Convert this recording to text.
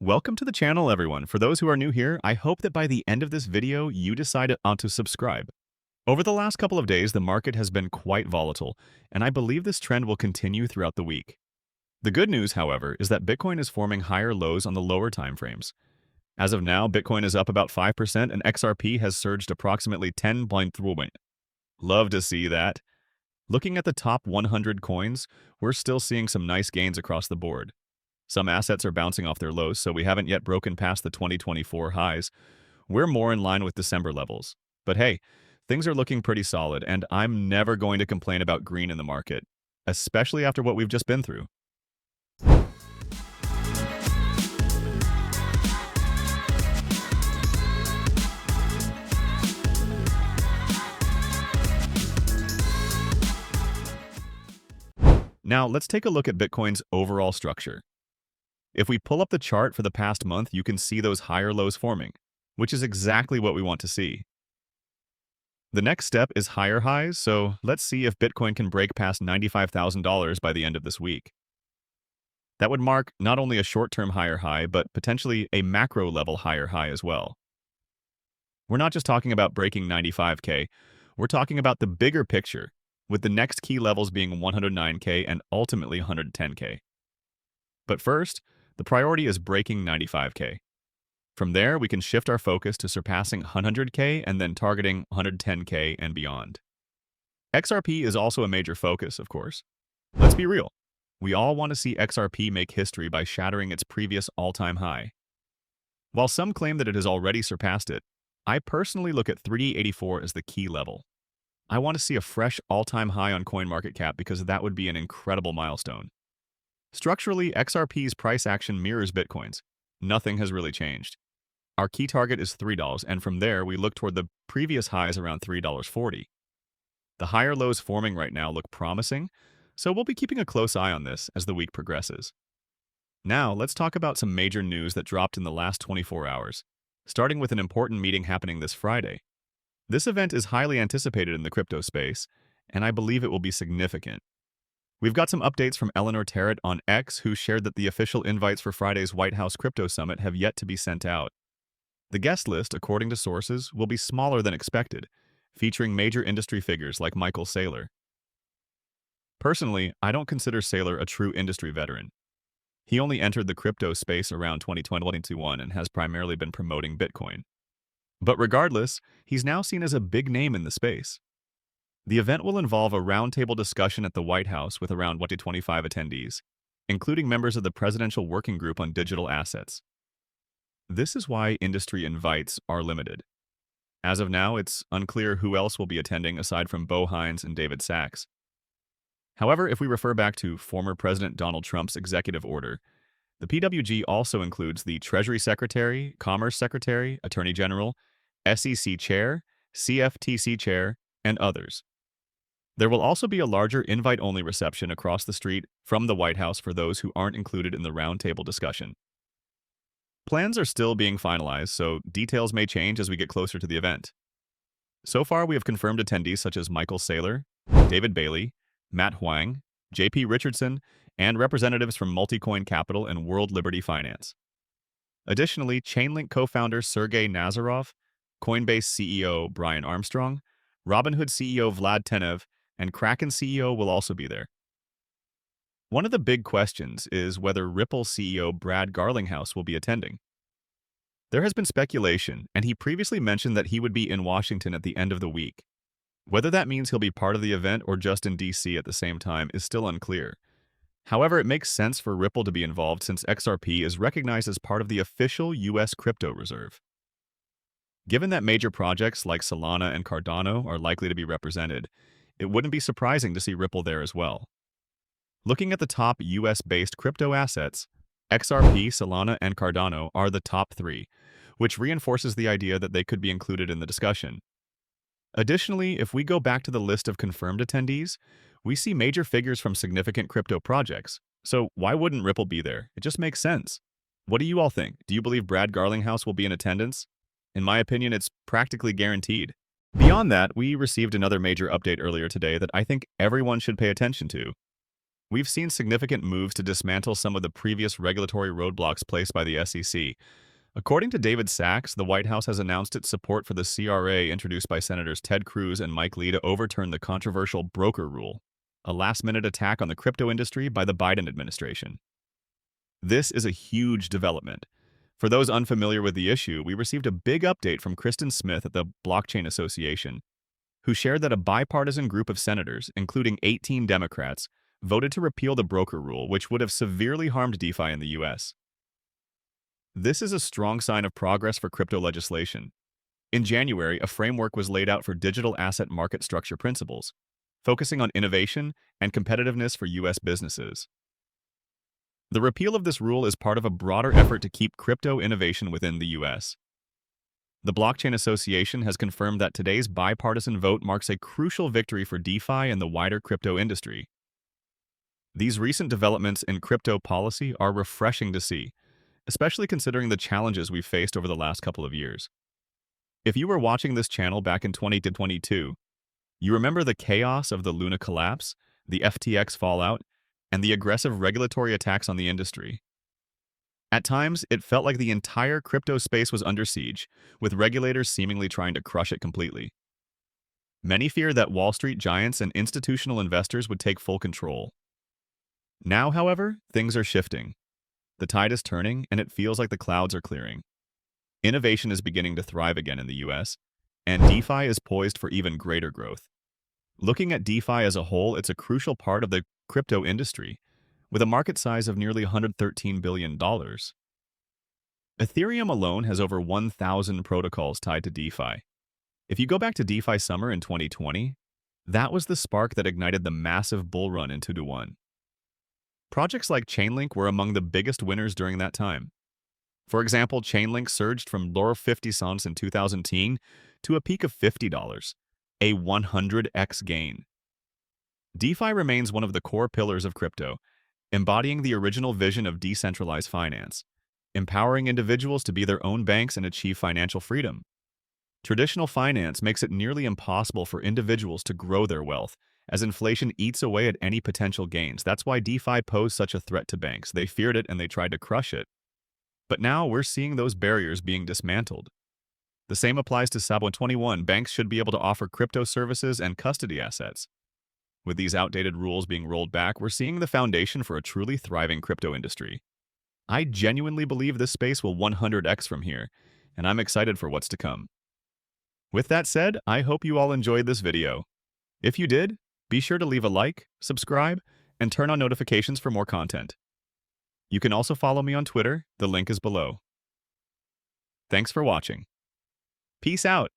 Welcome to the channel, everyone. For those who are new here, I hope that by the end of this video, you decide to subscribe. Over the last couple of days, the market has been quite volatile, and I believe this trend will continue throughout the week. The good news, however, is that Bitcoin is forming higher lows on the lower time frames. As of now, Bitcoin is up about 5% and XRP has surged approximately 10.3%. Love to see that. Looking at the top 100 coins, we're still seeing some nice gains across the board. Some assets are bouncing off their lows, so we haven't yet broken past the 2024 highs. We're more in line with December levels. But hey, things are looking pretty solid, and I'm never going to complain about green in the market, especially after what we've just been through. Now, let's take a look at Bitcoin's overall structure. If we pull up the chart for the past month, you can see those higher lows forming, which is exactly what we want to see. The next step is higher highs, so let's see if Bitcoin can break past $95,000 by the end of this week. That would mark not only a short-term higher high, but potentially a macro-level higher high as well. We're not just talking about breaking 95K, we're talking about the bigger picture, with the next key levels being 109K and ultimately 110K. But first, the priority is breaking 95K. From there, we can shift our focus to surpassing 100K and then targeting 110K and beyond. XRP is also a major focus, of course. Let's be real. We all want to see XRP make history by shattering its previous all-time high. While some claim that it has already surpassed it, I personally look at 384 as the key level. I want to see a fresh all-time high on CoinMarketCap because that would be an incredible milestone. Structurally, XRP's price action mirrors Bitcoin's. Nothing has really changed. Our key target is $3, and from there, we look toward the previous highs around $3.40. The higher lows forming right now look promising, so we'll be keeping a close eye on this as the week progresses. Now, let's talk about some major news that dropped in the last 24 hours, starting with an important meeting happening this Friday. This event is highly anticipated in the crypto space, and I believe it will be significant. We've got some updates from Eleanor Terrett on X, who shared that the official invites for Friday's White House Crypto Summit have yet to be sent out. The guest list, according to sources, will be smaller than expected, featuring major industry figures like Michael Saylor. Personally, I don't consider Saylor a true industry veteran. He only entered the crypto space around 2021 and has primarily been promoting Bitcoin. But regardless, he's now seen as a big name in the space. The event will involve a roundtable discussion at the White House with around 25 attendees, including members of the Presidential Working Group on Digital Assets. This is why industry invites are limited. As of now, it's unclear who else will be attending aside from Hines and David Sachs. However, if we refer back to former President Donald Trump's executive order, the PWG also includes the Treasury Secretary, Commerce Secretary, Attorney General, SEC Chair, CFTC Chair, and others. There will also be a larger invite-only reception across the street from the White House for those who aren't included in the roundtable discussion. Plans are still being finalized, so details may change as we get closer to the event. So far, we have confirmed attendees such as Michael Saylor, David Bailey, Matt Huang, J.P. Richardson, and representatives from Multicoin Capital and World Liberty Finance. Additionally, Chainlink co-founder Sergey Nazarov, Coinbase CEO Brian Armstrong, Robinhood CEO Vlad Tenev, and Kraken CEO will also be there. One of the big questions is whether Ripple CEO Brad Garlinghouse will be attending. There has been speculation, and he previously mentioned that he would be in Washington at the end of the week. Whether that means he'll be part of the event or just in DC at the same time is still unclear. However, it makes sense for Ripple to be involved since XRP is recognized as part of the official U.S. crypto reserve. Given that major projects like Solana and Cardano are likely to be represented, it wouldn't be surprising to see Ripple there as well. Looking at the top US-based crypto assets, XRP, Solana, and Cardano are the top three, which reinforces the idea that they could be included in the discussion. Additionally, if we go back to the list of confirmed attendees, we see major figures from significant crypto projects. So why wouldn't Ripple be there? It just makes sense. What do you all think? Do you believe Brad Garlinghouse will be in attendance? In my opinion, it's practically guaranteed. Beyond that, we received another major update earlier today that I think everyone should pay attention to. We've seen significant moves to dismantle some of the previous regulatory roadblocks placed by the SEC. According to David Sachs, the White House has announced its support for the CRA introduced by Senators Ted Cruz and Mike Lee to overturn the controversial broker rule, a last-minute attack on the crypto industry by the Biden administration. This is a huge development. For those unfamiliar with the issue, we received a big update from Kristen Smith at the Blockchain Association, who shared that a bipartisan group of senators, including 18 Democrats, voted to repeal the broker rule, which would have severely harmed DeFi in the U.S. This is a strong sign of progress for crypto legislation. In January, a framework was laid out for digital asset market structure principles, focusing on innovation and competitiveness for U.S. businesses. The repeal of this rule is part of a broader effort to keep crypto innovation within the U.S. The Blockchain Association has confirmed that today's bipartisan vote marks a crucial victory for DeFi and the wider crypto industry. These recent developments in crypto policy are refreshing to see, especially considering the challenges we've faced over the last couple of years. If you were watching this channel back in 2022, you remember the chaos of the Luna collapse, the FTX fallout, and the aggressive regulatory attacks on the industry. At times, it felt like the entire crypto space was under siege, with regulators seemingly trying to crush it completely. Many feared that Wall Street giants and institutional investors would take full control. Now, however, things are shifting. The tide is turning, and it feels like the clouds are clearing. Innovation is beginning to thrive again in the US, and DeFi is poised for even greater growth. Looking at DeFi as a whole, it's a crucial part of the crypto industry, with a market size of nearly $113 billion. Ethereum alone has over 1,000 protocols tied to DeFi. If you go back to DeFi Summer in 2020, that was the spark that ignited the massive bull run in 2-to-1. Projects like Chainlink were among the biggest winners during that time. For example, Chainlink surged from low 50 cents in 2010 to a peak of $50, a 100x gain. DeFi remains one of the core pillars of crypto, embodying the original vision of decentralized finance, empowering individuals to be their own banks and achieve financial freedom. Traditional finance makes it nearly impossible for individuals to grow their wealth, as inflation eats away at any potential gains. That's why DeFi posed such a threat to banks. They feared it and they tried to crush it. But now we're seeing those barriers being dismantled. The same applies to Sabo21. Banks should be able to offer crypto services and custody assets. With these outdated rules being rolled back, we're seeing the foundation for a truly thriving crypto industry. I genuinely believe this space will 100x from here, and I'm excited for what's to come. With that said, I hope you all enjoyed this video. If you did, be sure to leave a like, subscribe, and turn on notifications for more content. You can also follow me on Twitter, the link is below. Thanks for watching. Peace out.